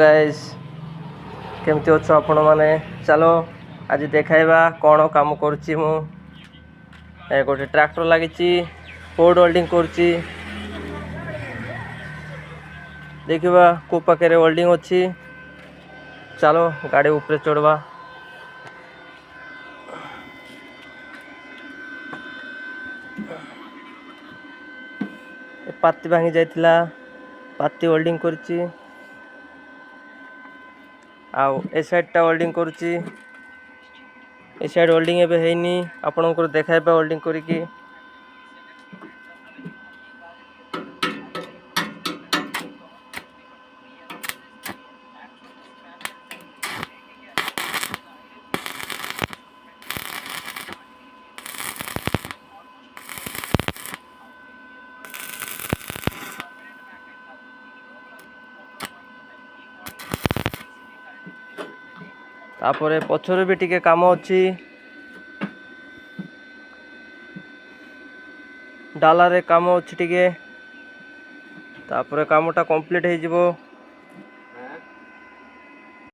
Guys केमती अच्छो आपण माने चलो आज देखाइबा कौन काम करुच्ची मु गोटे ट्रैक्टर लगी पोड वेल्डिंग करुच्ची देखिबा को पाखे वेल्डिंग अच्छी चलो गाड़ी ऊपर चढ़वा पाती भांगी जाइतिला पाती वेल्डिंग करुच्ची आउ ए साइडटा वेल्डिंग करुच्ची ए साइड वेल्डिंग एबे हेनी आपनकर देखाइबा वेल्डिंग करिकी तापरे पछरे भी टिके काम अच्छी डाला रे काम अच्छी टिके तापरे कामटा कंप्लीट हो जिवो।